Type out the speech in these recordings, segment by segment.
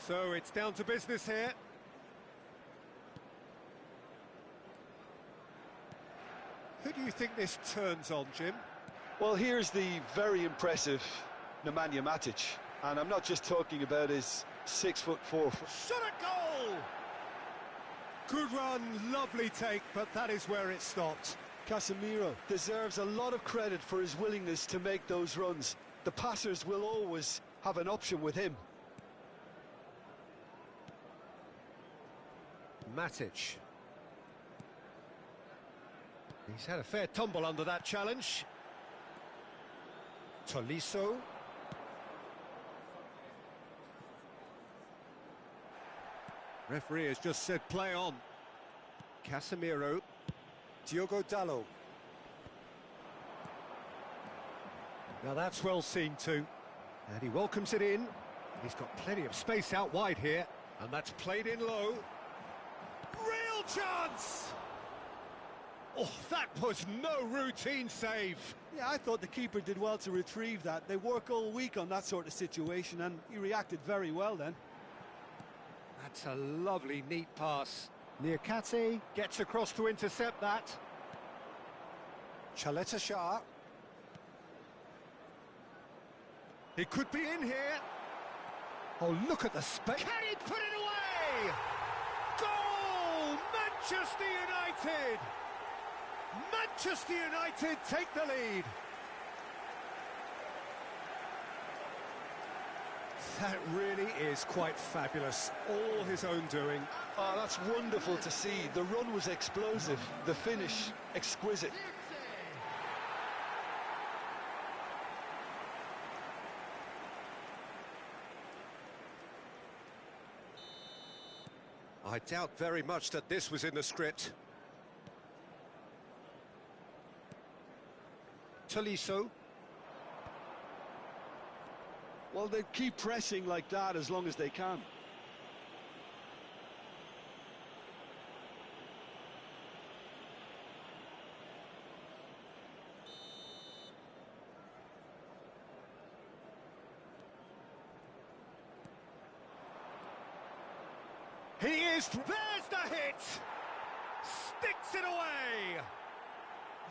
So it's down to business here. Who do you think this turns on, Jim? Well, here's the very impressive Nemanja Matic. And I'm not just talking about his 6'4". Shot a goal! Good run, lovely take, but that is where it stopped. Casemiro deserves a lot of credit for his willingness to make those runs. The passers will always have an option with him. Matic. He's had a fair tumble under that challenge. Tolisso. Referee has just said play on. Casemiro. Diogo Dalot. Now that's well seen too. And he welcomes it in. He's got plenty of space out wide here. And that's played in low. Real chance! Oh, that was no routine save. Yeah, I thought the keeper did well to retrieve that. They work all week on that sort of situation, and he reacted very well then. That's a lovely, neat pass. Niakate gets across to intercept that. Chaleta Shah. He could be in here. Oh, look at the space. Can he put it away? Goal! Manchester United! Manchester United take the lead. That really is quite fabulous. All his own doing. Oh, that's wonderful to see. The run was explosive, the finish exquisite. I doubt very much that this was in the script. Tolisso. Well, they keep pressing like that as long as they can. He is... There's the hit! Sticks it away!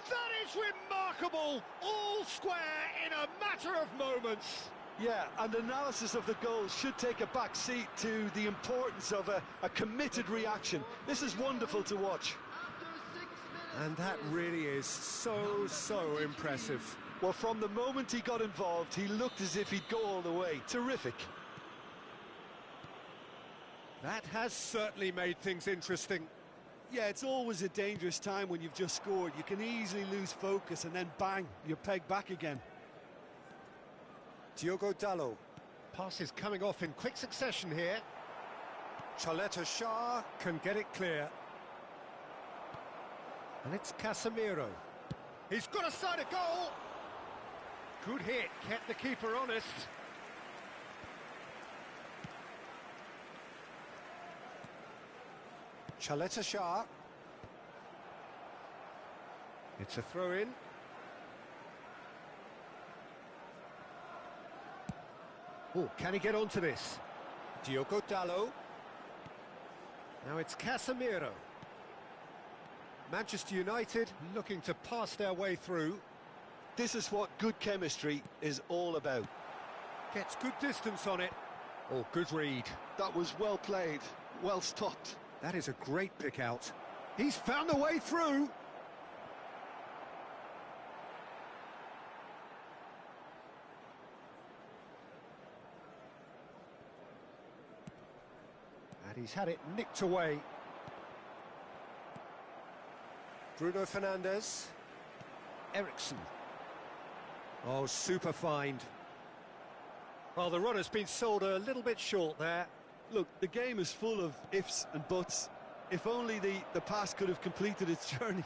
That is remarkable! All square in a matter of moments! Yeah, and analysis of the goal should take a back seat to the importance of a committed reaction. This is wonderful to watch. And that really is so impressive. Well, from the moment he got involved, he looked as if he'd go all the way. Terrific. That has certainly made things interesting. Yeah, it's always a dangerous time when you've just scored. You can easily lose focus and then bang, you're pegged back again. Diogo Dalot. Passes coming off in quick succession here. Chaleta Shah can get it clear. And it's Casemiro. He's got a side of goal. Good hit, kept the keeper honest. Chaleta Shah. It's a throw-in. Oh, can he get onto this? Diogo Dalot. Now it's Casemiro. Manchester United looking to pass their way through. This is what good chemistry is all about. Gets good distance on it. Oh, good read. That was well played, well stopped. That is a great pick out. He's found a way through. And he's had it nicked away. Bruno Fernandes. Eriksson. Oh, super find. Well, the run has been sold a little bit short there. Look, the game is full of ifs and buts. If only the pass could have completed its journey.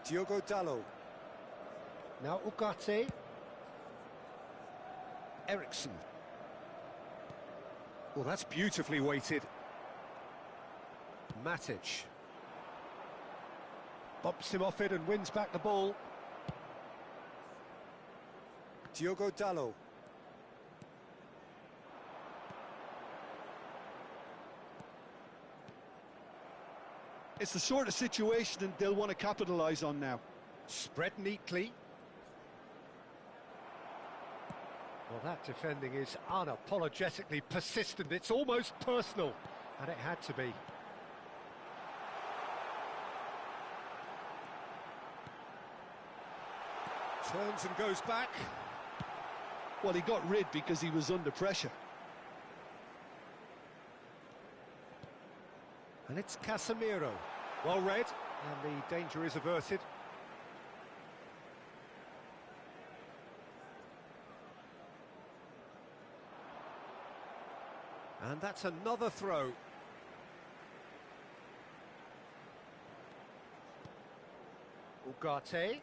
Diogo Dalot. Now Ugarte. Eriksson. Well, that's beautifully weighted. Matic. Bumps him off it and wins back the ball. Diogo Dalot. It's the sort of situation that they'll want to capitalise on now. Spread neatly. Well, that defending is unapologetically persistent. It's almost personal, and it had to be. Turns and goes back. Well, he got rid because he was under pressure. And it's Casemiro. Well read, and the danger is averted. And that's another throw. Ugarte.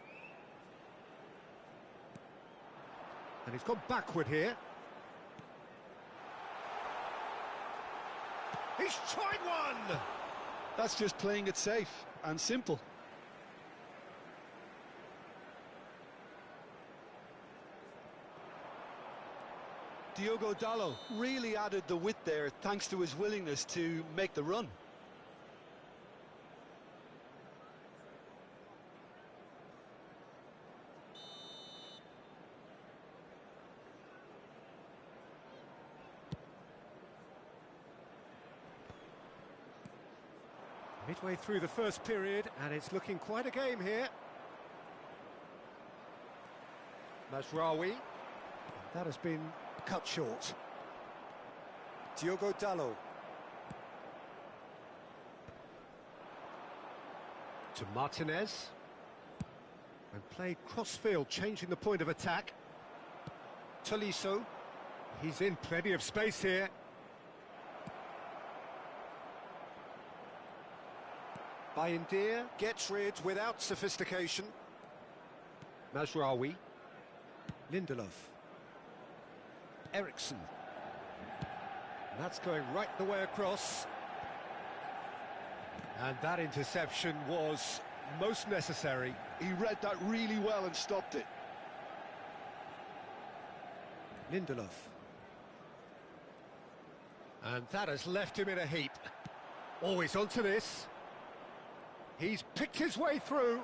And he's gone backward here. He's tried one! That's just playing it safe and simple. Diogo Dalot really added the width there thanks to his willingness to make the run. Midway through the first period, and it's looking quite a game here. Mazraoui. That has been cut short. Diogo Dalot. To Martinez. And played cross-field, changing the point of attack. Tolisso. He's in plenty of space here. Bayindir gets rid without sophistication. Mazraoui. Lindelof. Eriksson. That's going right the way across. And that interception was most necessary. He read that really well and stopped it. Lindelof. And that has left him in a heap. Always onto this. He's picked his way through.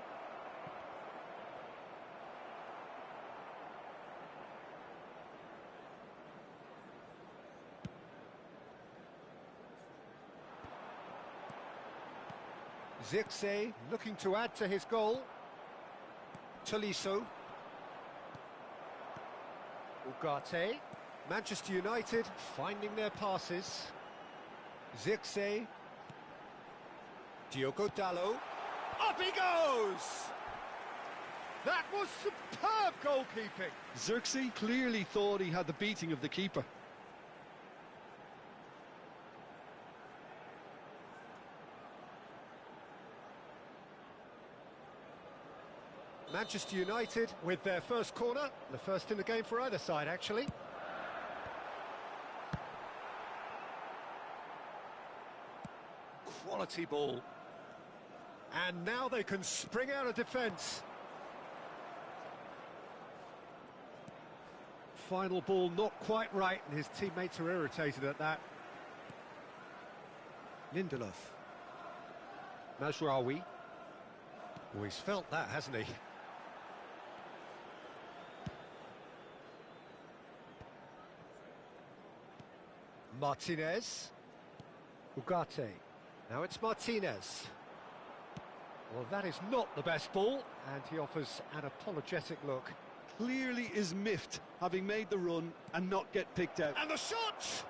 Zirkzee looking to add to his goal. Tolisso. Ugarte. Manchester United finding their passes. Zirkzee. Diogo Dalot. Up he goes! That was superb goalkeeping. Zirkzee clearly thought he had the beating of the keeper. Manchester United with their first corner, the first in the game for either side, actually. Quality ball. And now they can spring out of defence. Final ball not quite right, and his teammates are irritated at that. Lindelof. Mazraoui. Oh, he's felt that, hasn't he? Martinez. Ugarte. Now it's Martinez. Well, that is not the best ball, and he offers an apologetic look. Clearly is miffed, having made the run and not get picked out. And the shot!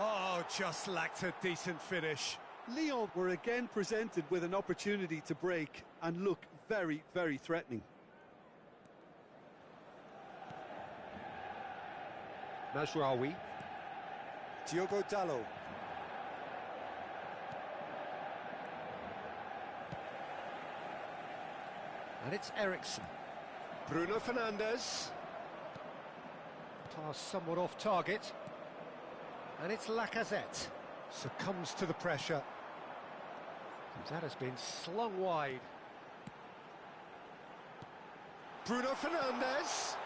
Oh, just lacked a decent finish. Lyon were again presented with an opportunity to break and look very, very threatening. Mazraoui. Diogo Dalot. And it's Eriksson. Bruno Fernandes. Pass somewhat off target. And it's Lacazette. Succumbs to the pressure. That has been slung wide. Bruno Fernandes.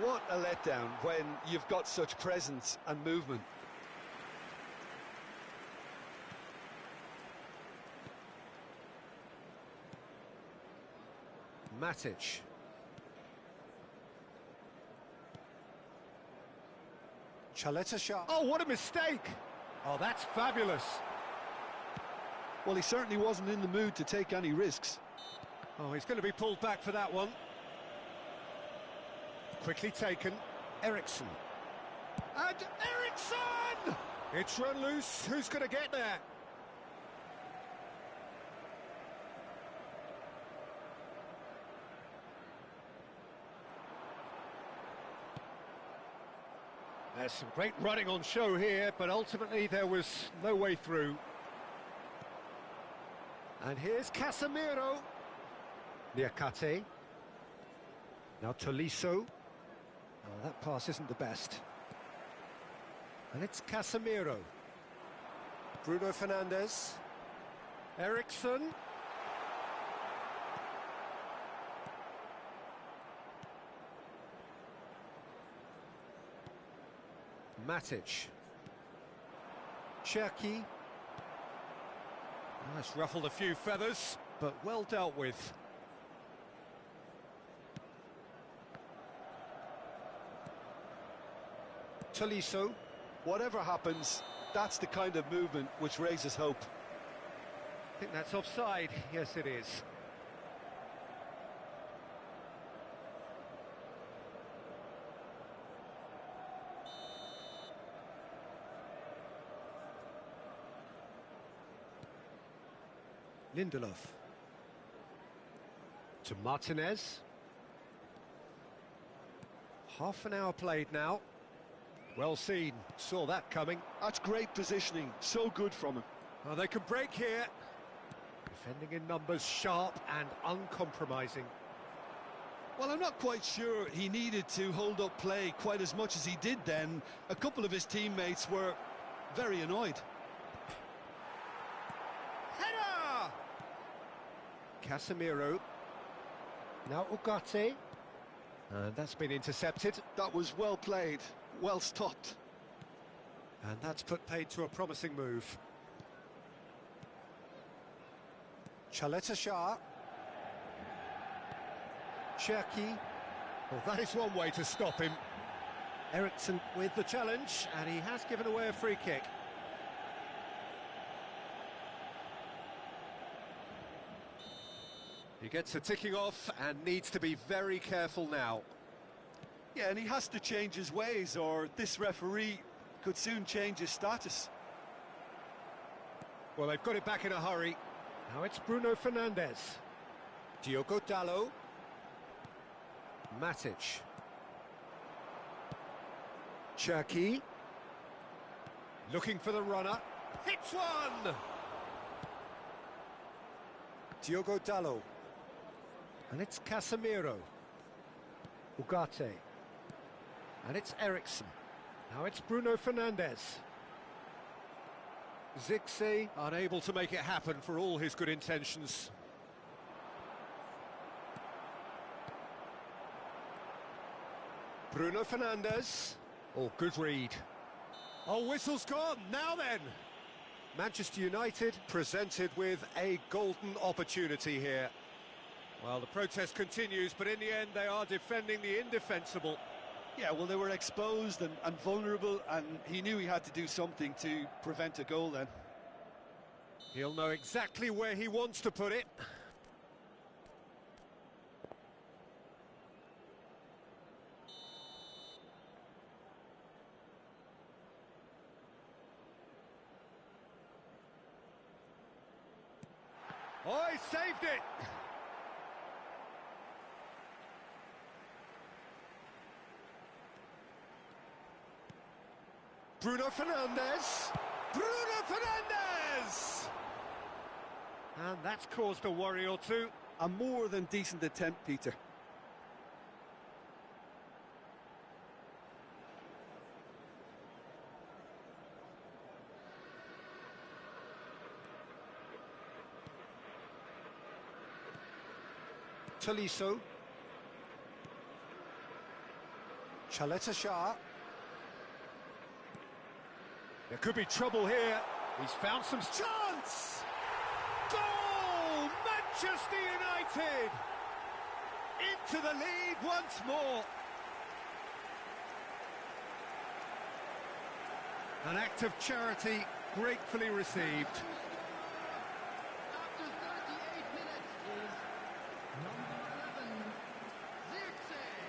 What a letdown when you've got such presence and movement. Matic. Chaleta. Oh, what a mistake! Oh, that's fabulous. Well, he certainly wasn't in the mood to take any risks. Oh, he's going to be pulled back for that one. Quickly taken. Ericsson. And Ericsson! It's run loose. Who's going to get there? There's some great running on show here, but ultimately there was no way through. And here's Casemiro. Niakate. Now Tolisso. Oh, that pass isn't the best. And it's Casemiro. Bruno Fernandes. Ericsson. Matic. Cherki. That's ruffled a few feathers, but well dealt with. Tolisso. Whatever happens, that's the kind of movement which raises hope. I think that's offside. Yes, it is. Lindelof. To Martinez. Half an hour played now. Well seen, saw that coming. That's great positioning, so good from him. Oh, they can break here. Defending in numbers, sharp and uncompromising. Well, I'm not quite sure he needed to hold up play quite as much as he did then. A couple of his teammates were very annoyed. Header! Casemiro. Now Ugarte. And that's been intercepted. That was well played, well stopped. And that's put paid to a promising move. Chaleta. Cherki. Well, that is one way to stop him. Ericsson with the challenge, and he has given away a free kick. He gets a ticking off and needs to be very careful now. Yeah, and he has to change his ways, or this referee could soon change his status. Well, they've got it back in a hurry. Now it's Bruno Fernandes. Diogo Dalot. Matic. Cherki. Looking for the runner. Hits one! Diogo Dalot. And it's Casemiro. Ugarte. And it's Ericsson. Now it's Bruno Fernandes. Zirkzee unable to make it happen for all his good intentions. Bruno Fernandes. Oh, good read. Oh, whistle's gone. Now then. Manchester United presented with a golden opportunity here. Well, the protest continues, but in the end they are defending the indefensible. Yeah, well, they were exposed and vulnerable, and he knew he had to do something to prevent a goal then. He'll know exactly where he wants to put it. Oh, he saved it! Bruno Fernandes! Bruno Fernandes! And that's caused a worry or two. A more than decent attempt, Peter. Tolisso. Shah. There could be trouble here. He's found some chance! Goal! Manchester United! Into the lead once more. An act of charity gratefully received. After 38 minutes is number 11, Zirkzee.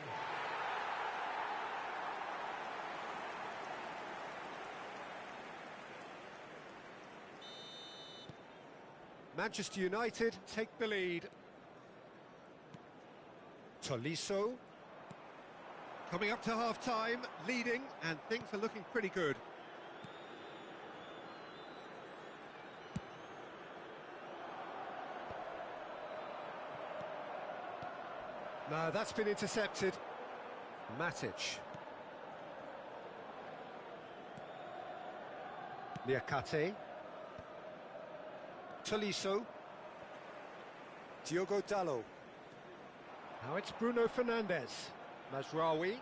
Manchester United take the lead. Tolisso. Coming up to half-time, leading, and things are looking pretty good. No, that's been intercepted. Matic. Niakate. Tolisso. Diogo Dalot. Now it's Bruno Fernandes. Mazraoui.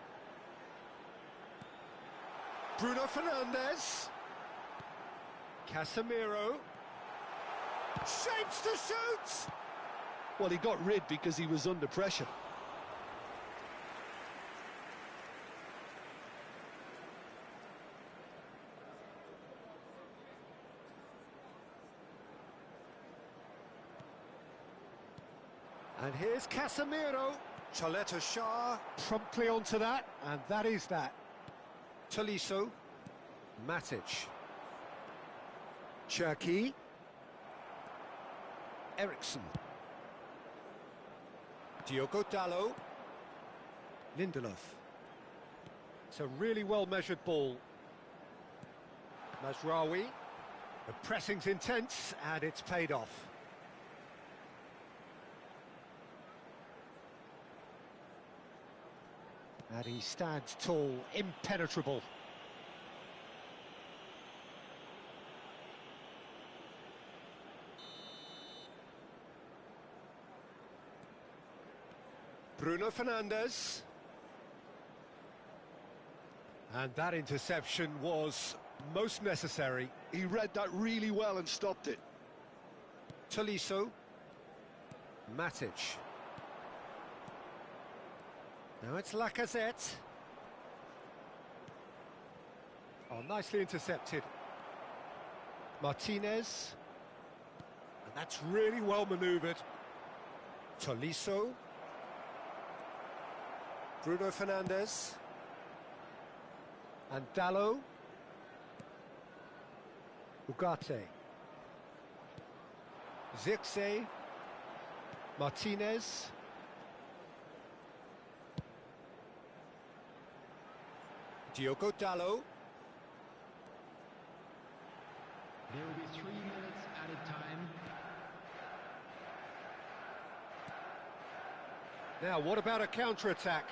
Bruno Fernandes. Casemiro. Shapes to shoot! Well, he got rid because he was under pressure. And here's Casemiro. Shah promptly onto that, and that is that. Tolisso. Matic. Cherki. Eriksson. Diogo Dalot. Lindelof. It's a really well-measured ball. Mazraoui. The pressing's intense, and it's paid off. And he stands tall, impenetrable. Bruno Fernandes. And that interception was most necessary. He read that really well and stopped it. Tolisso. Matic. Now it's Lacazette. Oh, nicely intercepted. Martinez. And that's really well manoeuvred. Tolisso. Bruno Fernandes. And Dalot. Ugarte. Zirkzee. Martinez. Diogo Dalot. There will be 3 minutes added time. Now, what about a counter-attack?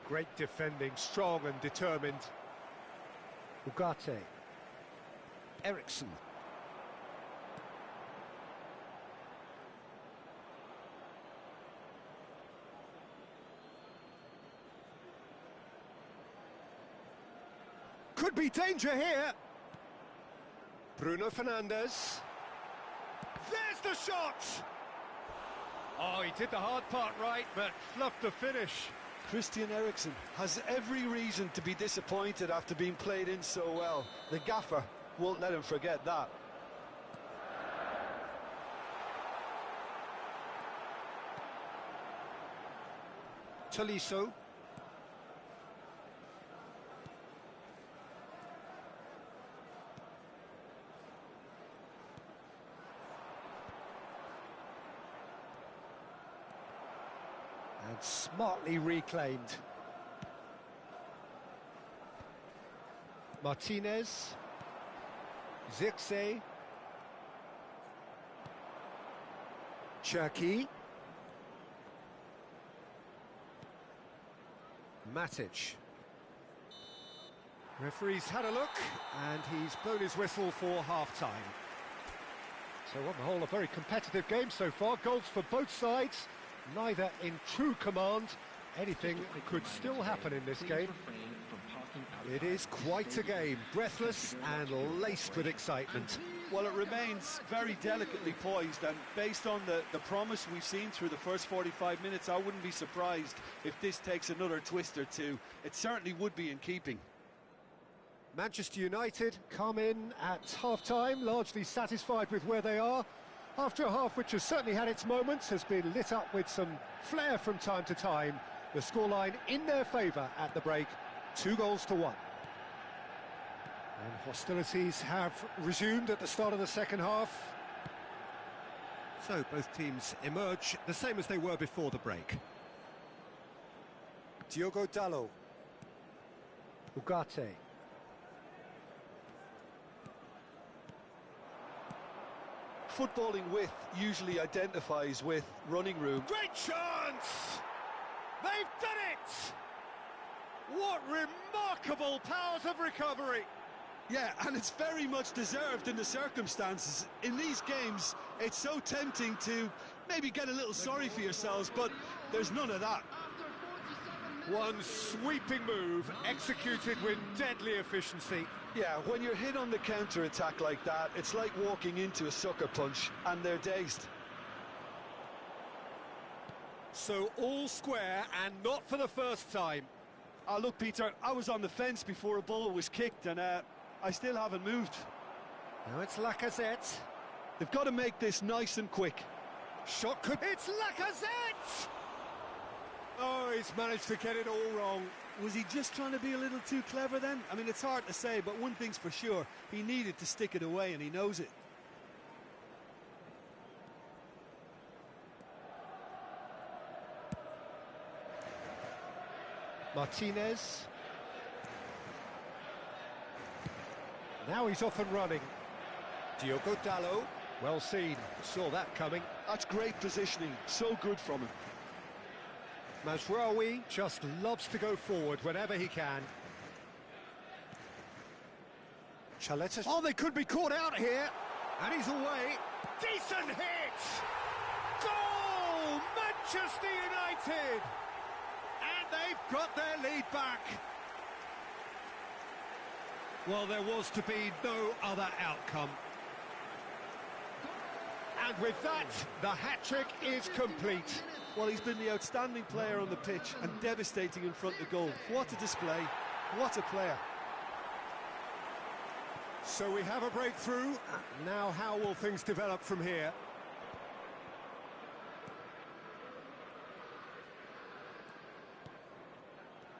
Great defending, strong and determined. Ugarte. Eriksson. Could be danger here. Bruno Fernandes. There's the shot! Oh, he did the hard part right, but fluffed the finish. Christian Eriksen has every reason to be disappointed after being played in so well. The gaffer won't let him forget that. Tolisso. And smartly reclaimed. Martinez. Zirkzee. Cherki. Matic. Referee's had a look, and he's blown his whistle for half-time. So on the whole, a very competitive game so far. Goals for both sides, neither in true command. Anything could still happen in this game. It is quite a game, breathless and laced with excitement. Well, it remains very delicately poised, and based on the promise we've seen through the first 45 minutes, I wouldn't be surprised if this takes another twist or two. It certainly would be in keeping. Manchester United come in at half-time, largely satisfied with where they are. After a half which has certainly had its moments, has been lit up with some flair from time to time. The scoreline in their favour at the break, 2-1. And hostilities have resumed at the start of the second half. So both teams emerge the same as they were before the break. Diogo Dalot. Ugarte. Footballing width usually identifies with running room. Great chance! They've done it! What remarkable powers of recovery! Yeah, and it's very much deserved in the circumstances. In these games, it's so tempting to maybe get a little sorry for yourselves, but there's none of that. One sweeping move, executed with deadly efficiency. Yeah, when you're hit on the counter-attack like that, it's like walking into a sucker punch, and they're dazed. So all square, and not for the first time. Look, Peter, I was on the fence before a ball was kicked, and I still haven't moved. Now it's Lacazette. They've got to make this nice and quick. Shot could... It's Lacazette! Oh, he's managed to get it all wrong. Was he just trying to be a little too clever then? I mean, it's hard to say, but one thing's for sure, he needed to stick it away, and he knows it. Martinez. Now he's off and running. Diogo Dalot. Well seen. Saw that coming. That's great positioning. So good from him. Mazraoui just loves to go forward whenever he can. Chaleta. Oh, they could be caught out here. And he's away. Decent hit! Goal! Manchester United! And they've got their lead back. Well, there was to be no other outcome. And with that, the hat-trick is complete. Well, he's been the outstanding player on the pitch and devastating in front of goal. What a display. What a player. So we have a breakthrough. Now how will things develop from here?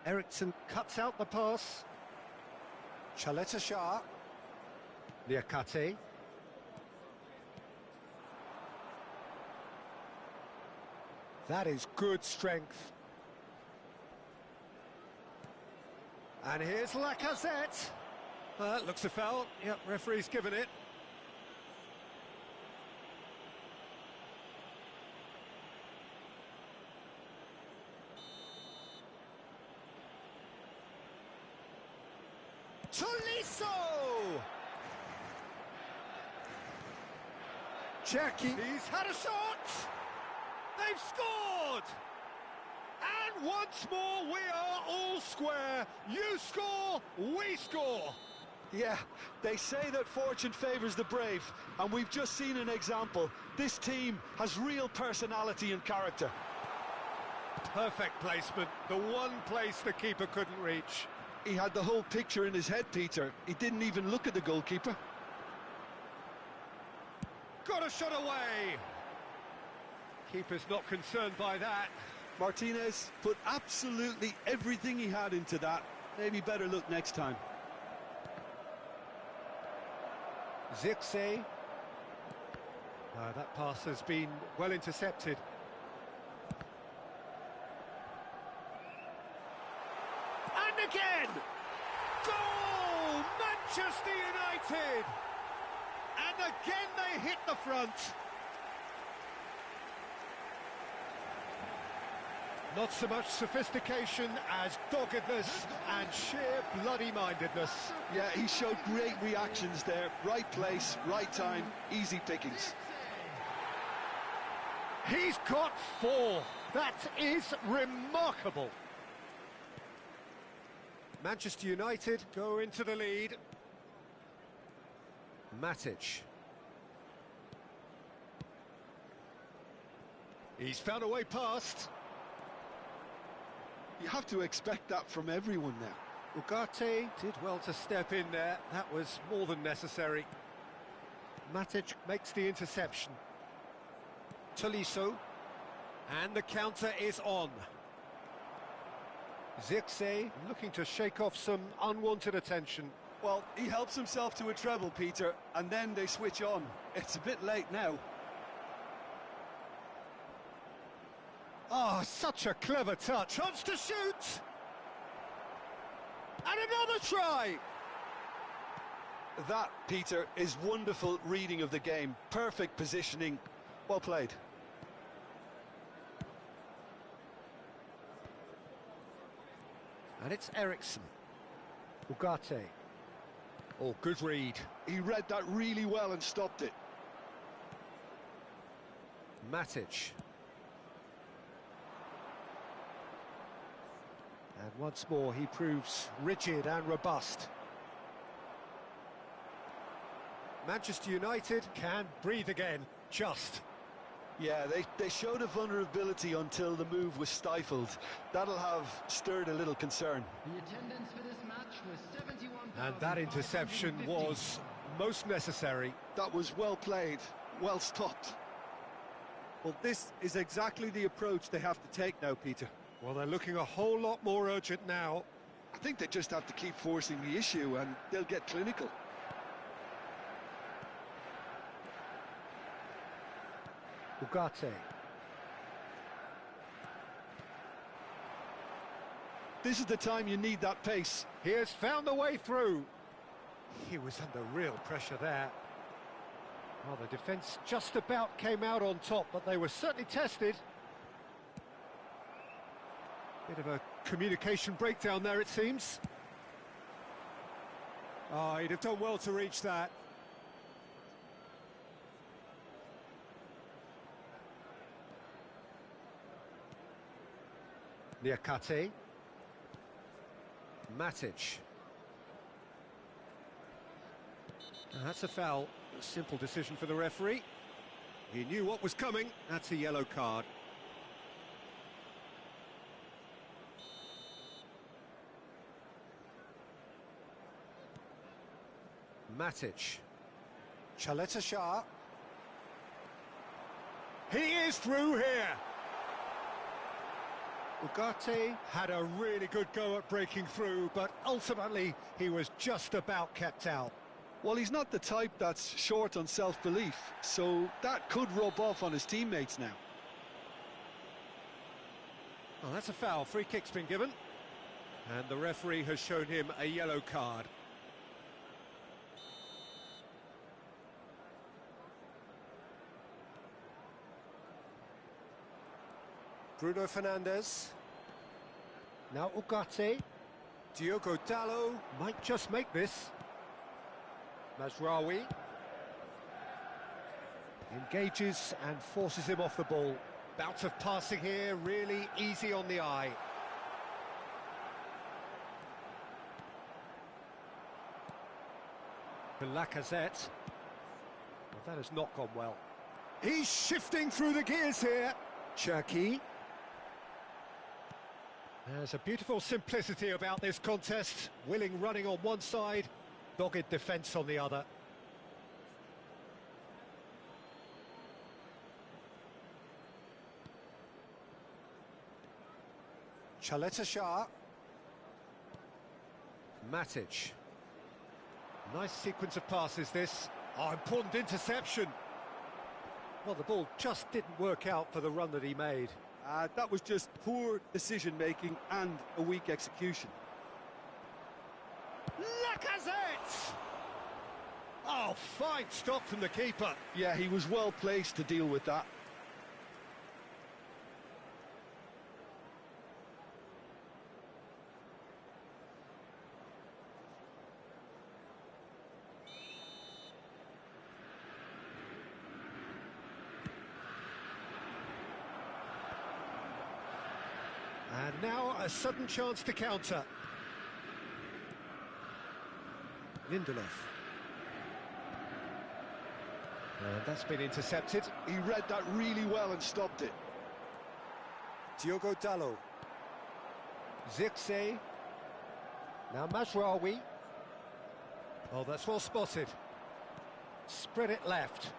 Eriksson cuts out the pass. Chaleta Shah. Liakate. That is good strength. And here's Lacazette. Looks a foul. Yep, referee's given it. Tolisso! Jackie. He's had a shot! They've scored! And once more, we are all square. You score, we score. Yeah, they say that fortune favours the brave, and we've just seen an example. This team has real personality and character. Perfect placement, the one place the keeper couldn't reach. He had the whole picture in his head, Peter. He didn't even look at the goalkeeper. Got a shot away. Keeper's not concerned by that. Martinez put absolutely everything he had into that. Maybe better look next time. Zirkzee. That pass has been well intercepted. And again! Goal! Manchester United! And again they hit the front. Not so much sophistication as doggedness and sheer bloody-mindedness. Yeah, he showed great reactions there. Right place, right time, easy pickings. He's got 4. That is remarkable. Manchester United go into the lead. Matic. He's found a way past. You have to expect that from everyone now. Ugarte did well to step in there. That was more than necessary. Matic makes the interception. Tolisso. And the counter is on. Zirkzee looking to shake off some unwanted attention. Well, he helps himself to a treble, Peter, and then they switch on. It's a bit late now. Oh, such a clever touch. Chance to shoot! And another try! That, Peter, is wonderful reading of the game. Perfect positioning. Well played. And it's Eriksson. Ugarte. Oh, good read. He read that really well and stopped it. Matic. And once more he proves rigid and robust. Manchester United can breathe again, just. Yeah, they showed a vulnerability until the move was stifled. That'll have stirred a little concern. The attendance for this match was 71. And that interception was most necessary. That was well played, well stopped. Well, this is exactly the approach they have to take now, Peter. Well, they're looking a whole lot more urgent now. I think they just have to keep forcing the issue and they'll get clinical. Ugarte. This is the time you need that pace. He has found the way through. He was under real pressure there. Well, the defence just about came out on top, but they were certainly tested. Bit of a communication breakdown there, it seems. Oh, he'd have done well to reach that. Niakate. Matic. That's a foul. A simple decision for the referee. He knew what was coming. That's a yellow card. Matic. Chaleta Shah. He is through here. Ugarte had a really good go at breaking through, but ultimately he was just about kept out. Well, he's not the type that's short on self-belief, so that could rub off on his teammates now. Oh, that's a foul. Free kick's been given. And the referee has shown him a yellow card. Bruno Fernandes. Now Ugarte. Diogo Dalot might just make this. Mazraoui. Engages and forces him off the ball. Bout of passing here, really easy on the eye. Lacazette. Well, that has not gone well. He's shifting through the gears here. Cherki. There's a beautiful simplicity about this contest. Willing running on one side, dogged defence on the other. Chaleta Shah. Matic. Nice sequence of passes this. Oh, important interception. Well, the ball just didn't work out for the run that he made. That was just poor decision-making and a weak execution. Lacazette! Oh, fine stop from the keeper. Yeah, he was well placed to deal with that. now a sudden chance to counter. Lindelof. And that's been intercepted. He read that really well and stopped it. Diogo Dalot. Zirkzee. Now Mazraoui. Oh, that's well spotted. Spread it left.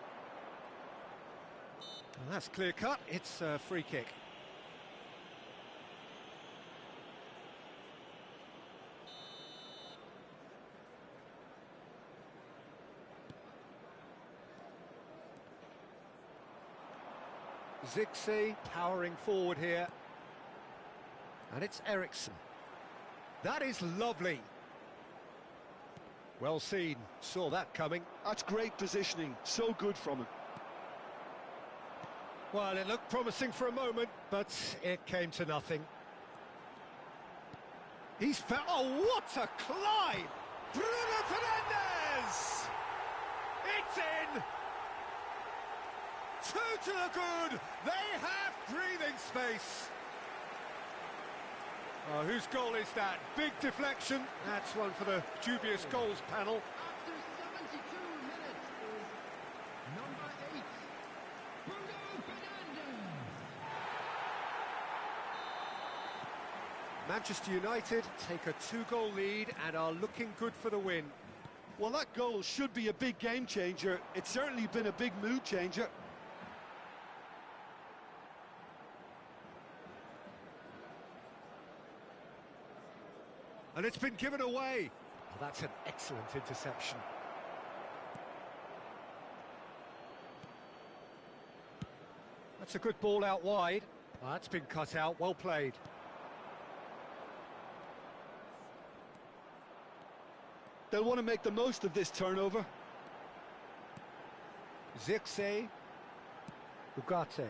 Well, that's clear cut. It's a free kick. Zirkzee powering forward here. And it's Eriksen. That is lovely. Well seen. Saw that coming. That's great positioning. So good from him. Well, it looked promising for a moment, but it came to nothing. He's found... Oh, what a climb! Bruno Fernandes! It's in! Two to the good! They have breathing space! Oh, whose goal is that? Big deflection. That's one for the dubious goals panel. After 72 minutes is number 8, Bruno Fernandes. Manchester United take a 2-goal lead and are looking good for the win. Well, that goal should be a big game changer. It's certainly been a big mood changer. And it's been given away. Oh, that's an excellent interception. That's a good ball out wide. Oh, that's been cut out, well played. They'll want to make the most of this turnover. Zirkzee. Ugarte.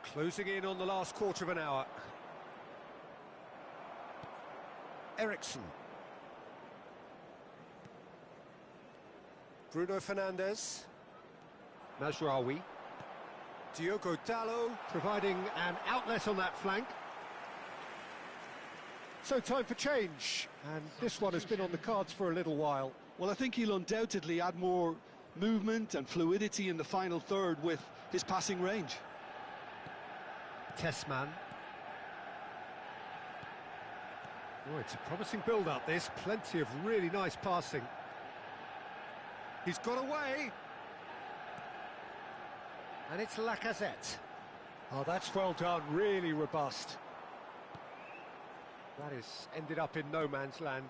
Closing in on the last quarter of an hour. Eriksen. Bruno Fernandes. Mazraoui. Diogo Dalot providing an outlet on that flank. So time for change, and this one has been on the cards for a little while. Well, I think he'll undoubtedly add more movement and fluidity in the final third with his passing range. Tessman. Oh, it's a promising build-up, this. Plenty of really nice passing. He's got away. And it's Lacazette. Oh, that's well done. Really robust. That is ended up in no man's land.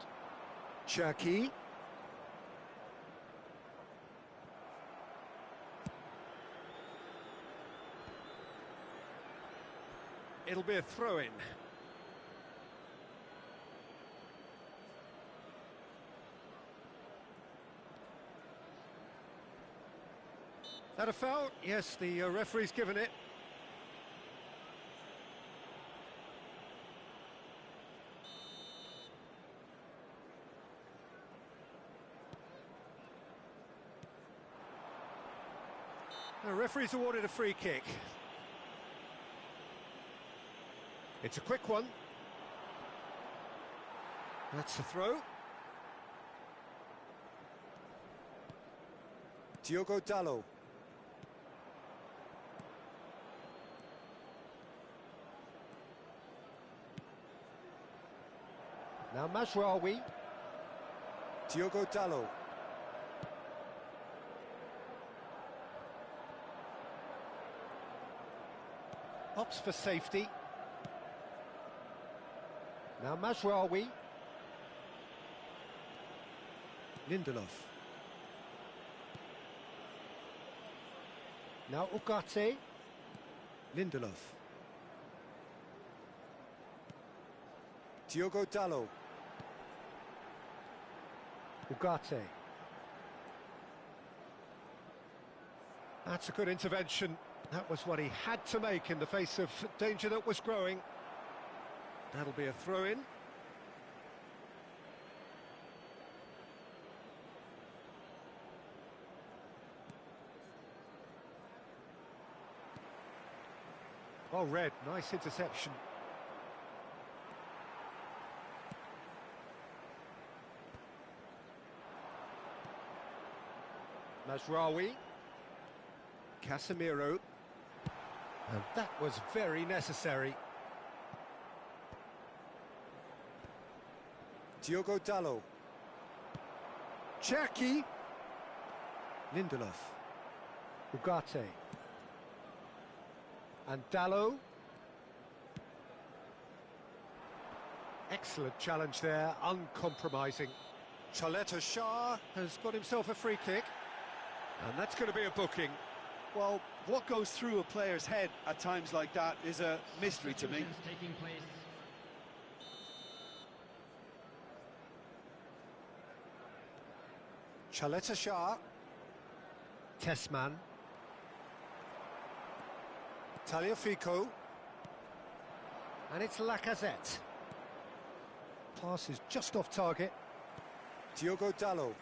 Cherki. It'll be a throw-in. That a foul? Yes, the referee's given it. The referee's awarded a free kick. It's a quick one. That's the throw. Diogo Dalot. Now Mazraoui. Diogo Dalot. Opts for safety. Now Mazraoui. Lindelof. Now Ugarte. Lindelof. Diogo Dalot. Ugarte. That's a good intervention. That was what he had to make in the face of danger that was growing. That'll be a throw-in. Oh, red, nice interception. Mazraoui. Casemiro. And that was very necessary. Diogo Dalot. Cherki. Lindelof. Ugarte. And Dalot. Excellent challenge there, uncompromising. Chaleta Shah has got himself a free kick. And that's going to be a booking. Well, what goes through a player's head at times like that is a mystery to me. Taking place. Chaleta Shah. Tessman. Tagliafico. And it's Lacazette. Pass is just off target. Diogo Dalot.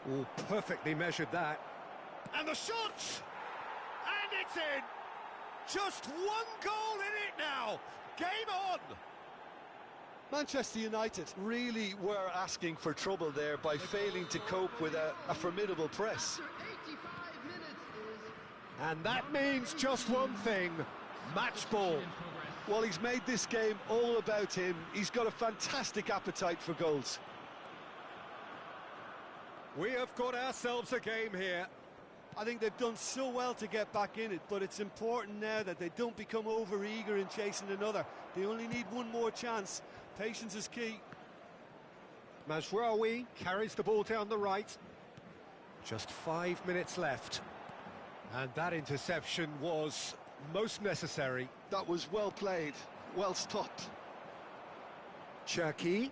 Oh, perfectly measured that. And the shot! And it's in! Just one goal in it now! Game on! Manchester United really were asking for trouble there by failing to cope with a formidable press. After 85 minutes is And that means just one thing, match ball. in progress. Well, he's made this game all about him. He's got a fantastic appetite for goals. We have got ourselves a game here. I think they've done so well to get back in it, but it's important now that they don't become over-eager in chasing another. They only need one more chance. Patience is key. Mazraoui carries the ball down the right. Just 5 minutes left. And that interception was most necessary. That was well played, well stopped. Cherki.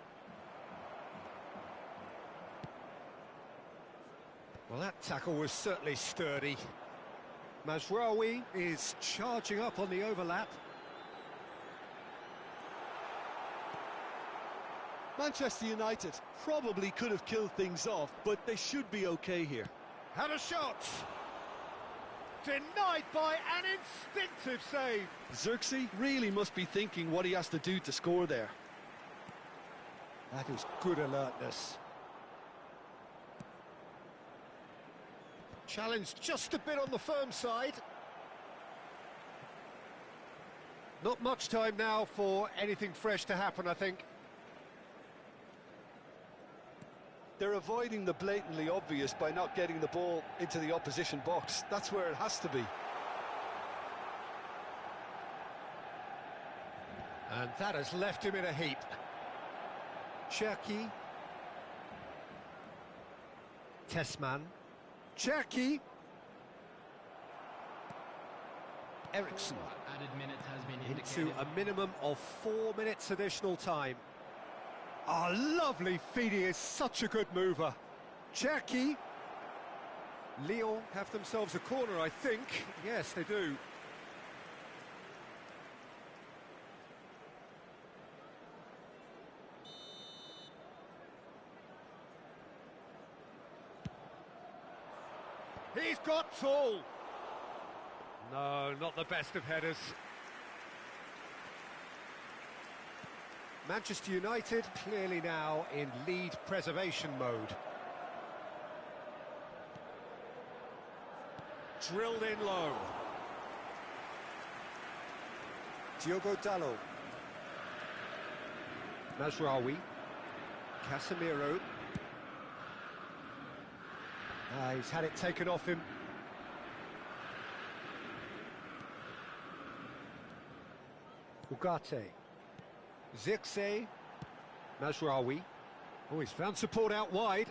Well, that tackle was certainly sturdy. Mazraoui is charging up on the overlap. Manchester United probably could have killed things off, but they should be okay here. Had a shot! Denied by an instinctive save. Xerxes really must be thinking what he has to do to score there. That is good alertness. Challenge just a bit on the firm side. Not much time now for anything fresh to happen, I think. They're avoiding the blatantly obvious by not getting the ball into the opposition box. That's where it has to be. And that has left him in a heap. Cherki. Tessman. Cherki. Eriksson. Added minutes has been Into indicated. a minimum of 4 minutes additional time. Ah, lovely feed, he is such a good mover. Cherki. Lyon have themselves a corner, I think. Yes, they do. He's got tall. No, not the best of headers. Manchester United clearly now in lead preservation mode. Drilled in low. Diogo Dalot. Mazraoui. Casemiro. He's had it taken off him. Ugarte. Xerxes. Mazraoui. Oh, he's found support out wide.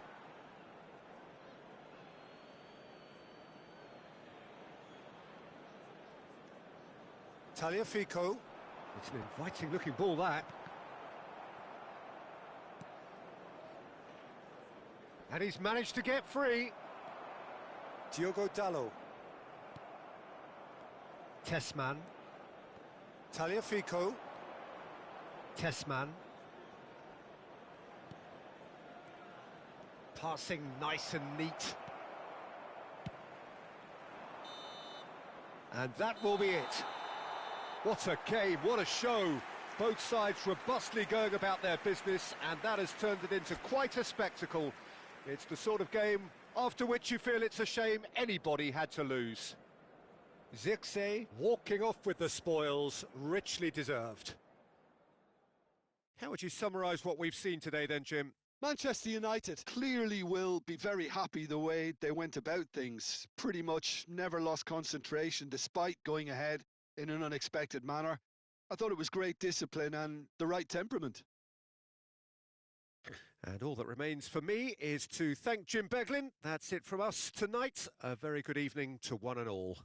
Tagliafico. It's an inviting looking ball, that. And he's managed to get free. Diogo Dalot. Tessman. Tagliafico. Tessman. Passing nice and neat. And that will be it. What a game, what a show. Both sides robustly going about their business, and that has turned it into quite a spectacle. It's the sort of game after which you feel it's a shame anybody had to lose. Zirkzee walking off with the spoils, richly deserved. How would you summarise what we've seen today then, Jim? Manchester United clearly will be very happy the way they went about things. Pretty much never lost concentration despite going ahead in an unexpected manner. I thought it was great discipline and the right temperament. And all that remains for me is to thank Jim Beglin. That's it from us tonight. A very good evening to one and all.